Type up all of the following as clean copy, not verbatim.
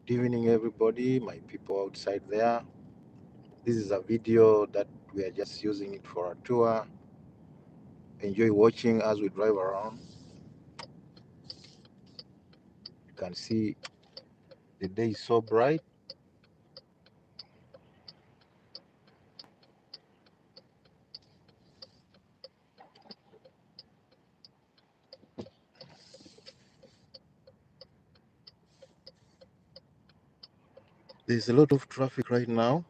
Good evening, everybody, my people outside there. This is a video that we are just using it for a tour. Enjoy watching as we drive around. You can see the day is so bright. There's a lot of traffic right now.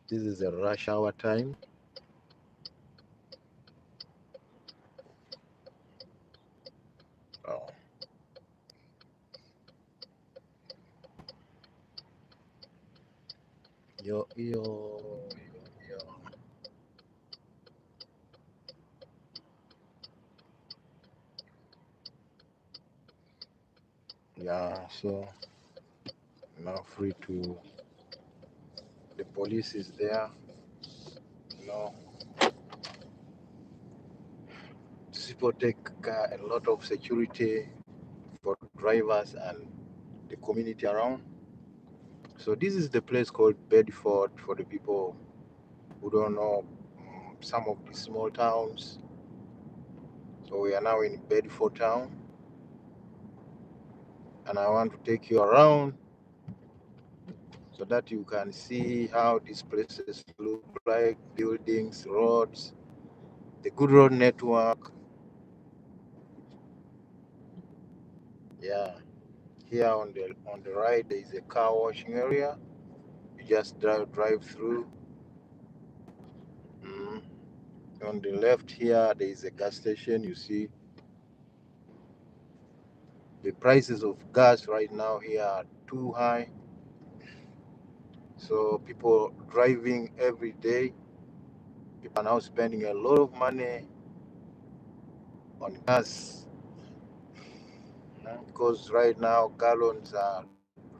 This is a rush hour time. Oh. Yo, yo, yo. Yeah, so now free to. The police is there. You know, people take a lot of security for drivers and the community around. So this is the place called Bedford for the people who don't know some of the small towns. So we are now in Bedford town, and I want to take you around so that you can see how these places look like, buildings, roads, the good road network. Yeah, here on the right there is a car washing area. You just drive through. Mm. On the left here there is a gas station. You see the prices of gas right now here are too high. So people driving every day, people are now spending a lot of money on gas because right now gallons are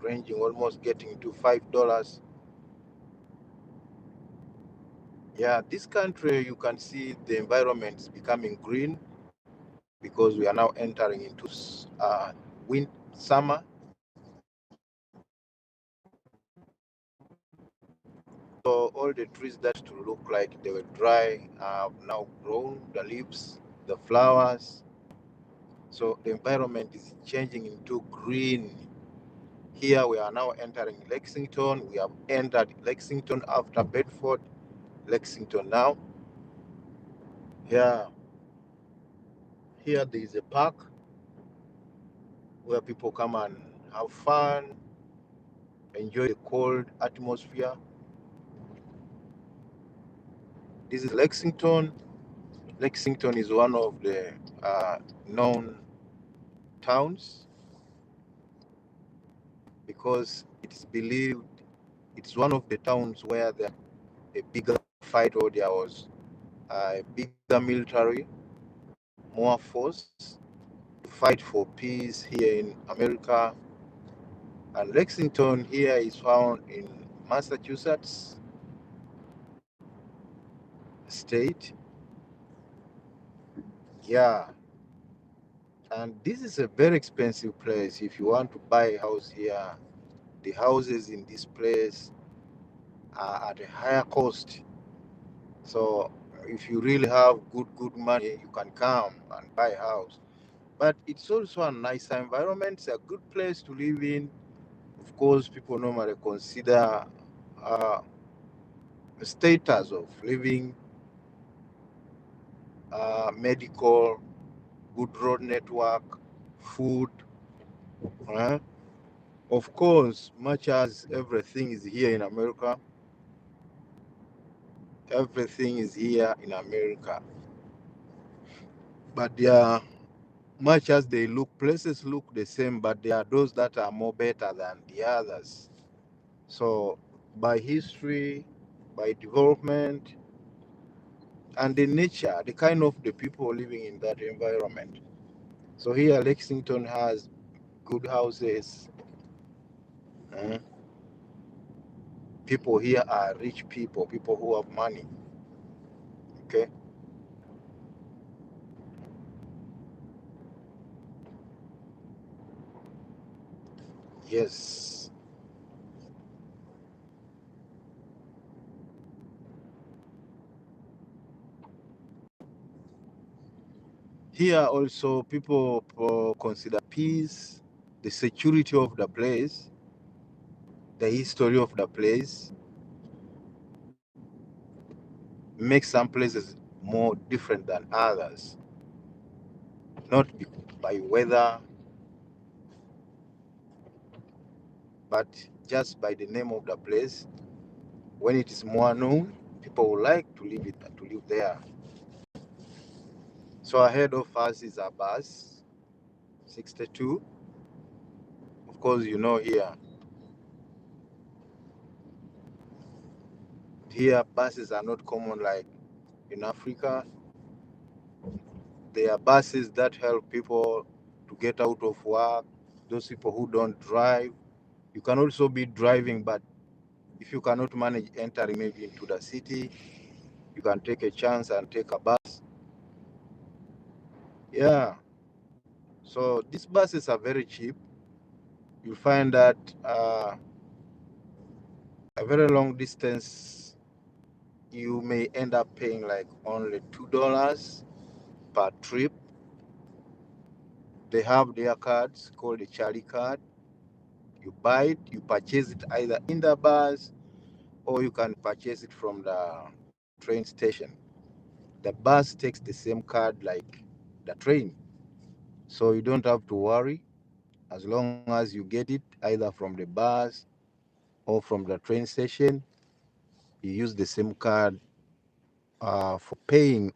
ranging almost getting to $5. Yeah, this country you can see the environment is becoming green because we are now entering into summer. So all the trees that to look like they were dry have now grown the leaves, the flowers. So the environment is changing into green. Here we are now entering Lexington. We have entered Lexington after Bedford. Lexington now. Here, here there is a park where people come and have fun, enjoy the cold atmosphere. This is Lexington. Lexington is one of the known towns because it's believed it's one of the towns where there a bigger fight or there was a bigger military, more force to fight for peace here in America. And Lexington here is found in Massachusetts state. Yeah, and this is a very expensive place. If you want to buy a house here, the houses in this place are at a higher cost. So if you really have good money, you can come and buy a house. But it's also a nicer environment. It's a good place to live in. Of course, people normally consider uh, the status of living, medical, good road network, food. Uh, of course, much as everything is here in America, everything is here in America. But there are, much as they look, places look the same, but there are those that are more better than the others. So by history, by development, and the nature, the kind of the people living in that environment. So here, Lexington has good houses. People here are rich people, people who have money. Okay. Yes. Here also people consider peace, the security of the place, the history of the place, makes some places more different than others. Not by weather, but just by the name of the place. When it is more known, people would like to live there. So ahead of us is a bus 62. Of course, you know here buses are not common like in Africa. They are buses that help people to get out of work. Those people who don't drive. You can also be driving, but if you cannot manage entering maybe into the city, you can take a chance and take a bus. Yeah. So these buses are very cheap. You find that a very long distance, you may end up paying like only $2 per trip. They have their cards called the Charlie card. You buy it, you purchase it either in the bus or you can purchase it from the train station. The bus takes the same card like the train. So you don't have to worry as long as you get it either from the bus or from the train station. You use the same card for paying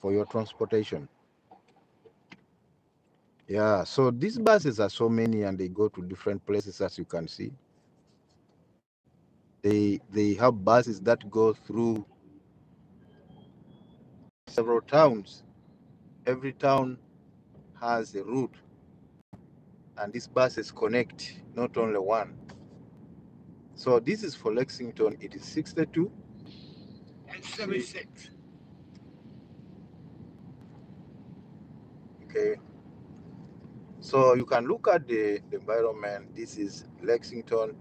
for your transportation. Yeah, so these buses are so many and they go to different places as you can see. They have buses that go through several towns. Every town has a route and these buses connect, not only one. So this is for Lexington, it is 62 and 76. Okay. So you can look at the environment. This is Lexington.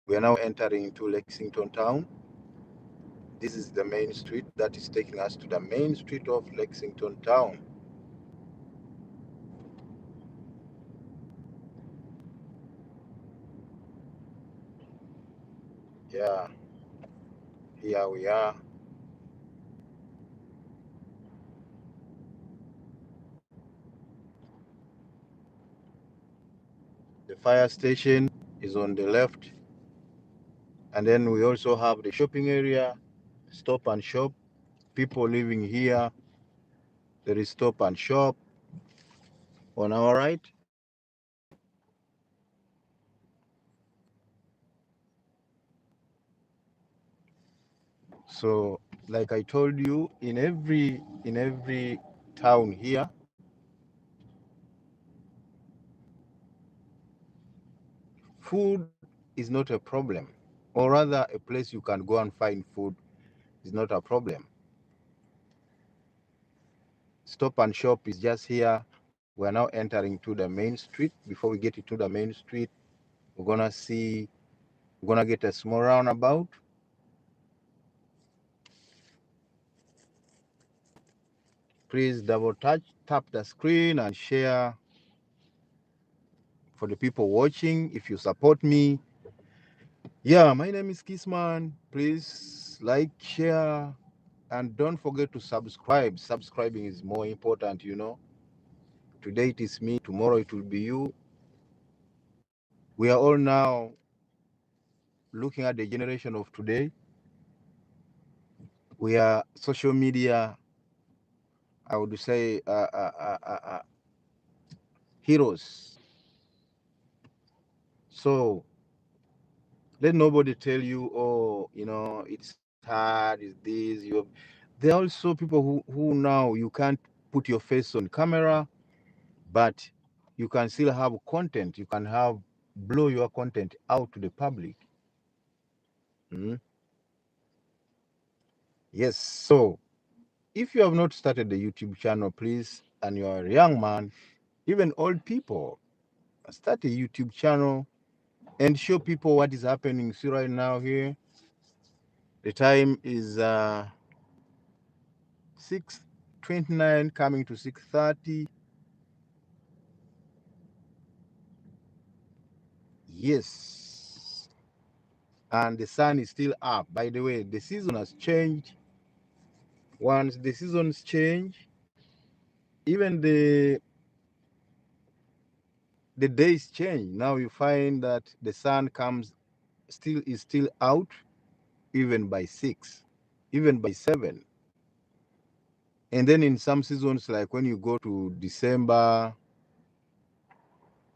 We are now entering into Lexington town. This is the main street that is taking us to the main street of Lexington town. Yeah, here we are. The fire station is on the left. And then we also have the shopping area, stop and shop. People living here, there is stop and shop on our right. So, like I told you, in every town here, food is not a problem, or rather, a place you can go and find food is not a problem. Stop and shop is just here. We're now entering to the main street. Before we get into the main street, we're gonna get a small roundabout. Please double touch, tap the screen and share for the people watching. If you support me, yeah, my name is Kissman. Please like, share, and don't forget to subscribe. Subscribing is more important. Today it is me, tomorrow it will be you. We are all now looking at the generation of today. We are social media, I would say, heroes. So let nobody tell you, oh, it's hard, it's this. There are also people who now you can't put your face on camera, but you can still have content. You can have blow your content out to the public. Mm. Yes. So if you have not started the YouTube channel, please, and you are a young man, even old people, start a YouTube channel and show people what is happening. See right now here, the time is 6:29 coming to 6:30. Yes. And the sun is still up. By the way, the season has changed. Once the seasons change, even the days change. Now you find that the sun comes still out even by 6, even by 7. And then in some seasons, like when you go to December,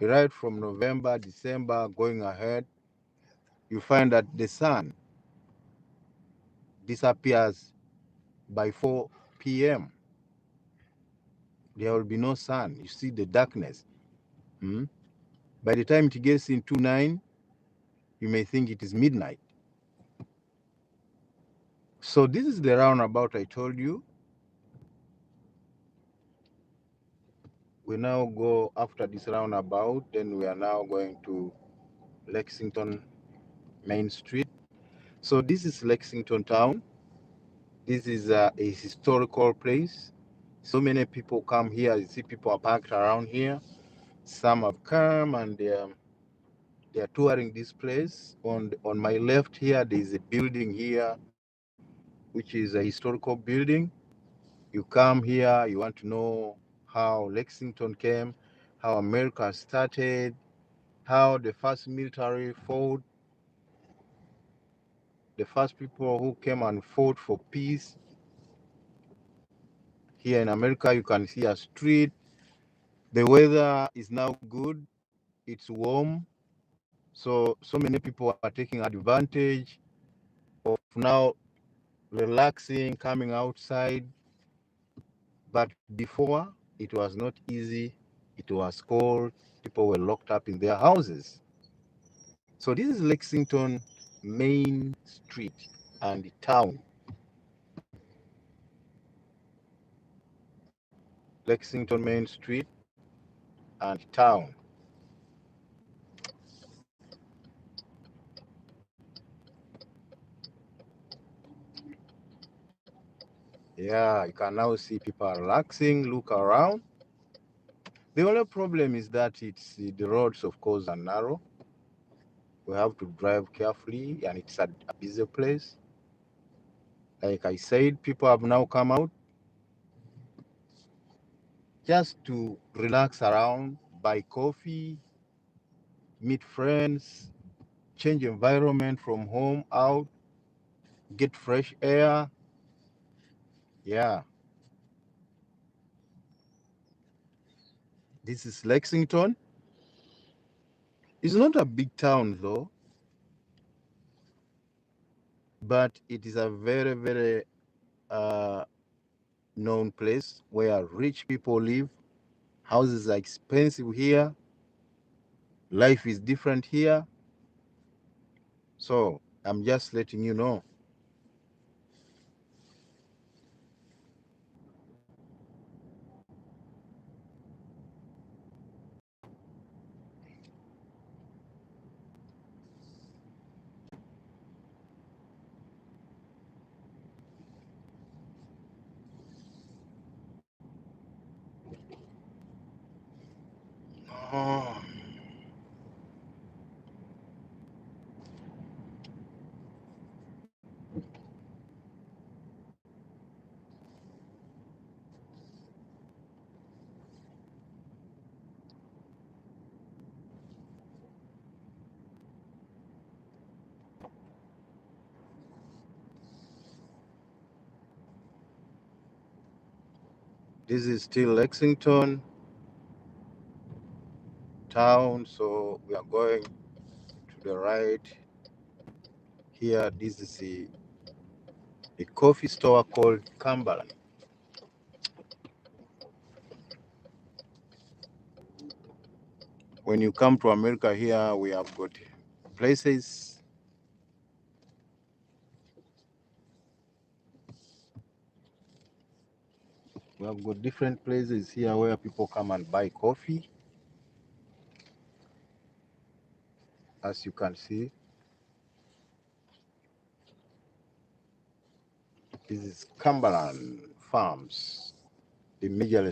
right from November, December, going ahead, you find that the sun disappears by 4 p.m. There will be no sun. You see the darkness. Hmm? By the time it gets into 9, you may think it is midnight. So this is the roundabout I told you. We now go after this roundabout, then we are now going to Lexington Main Street. So this is Lexington town. This is a historical place. So many people come here. You see people are parked around here. Some have come and they are touring this place. On my left here, there is a building here, which is a historical building. You come here, you want to know how Lexington came, how America started, how the first military fought, the first people who came and fought for peace. Here in America, you can see a street. The weather is now good. It's warm. So many people are taking advantage of now relaxing, coming outside. But before, it was not easy. It was cold. People were locked up in their houses. So this is Lexington Main Street and town. Lexington Main Street and town. Yeah, you can now see people are relaxing, look around. The only problem is that the roads, of course, are narrow. We have to drive carefully, and it's a busy place. Like I said, people have now come out just to relax around, buy coffee, meet friends, change environment from home out, get fresh air. Yeah, this is Lexington. It's not a big town though, but it is a very, very uh, known place where rich people live. Houses are expensive here. Life is different here. So I'm just letting you know. Oh, this is still Lexington town. So we are going to the right here. This is a coffee store called Cumberland. When you come to America here, we have got places We have got different places here where people come and buy coffee. As you can see, this is Cumberland Farms, the major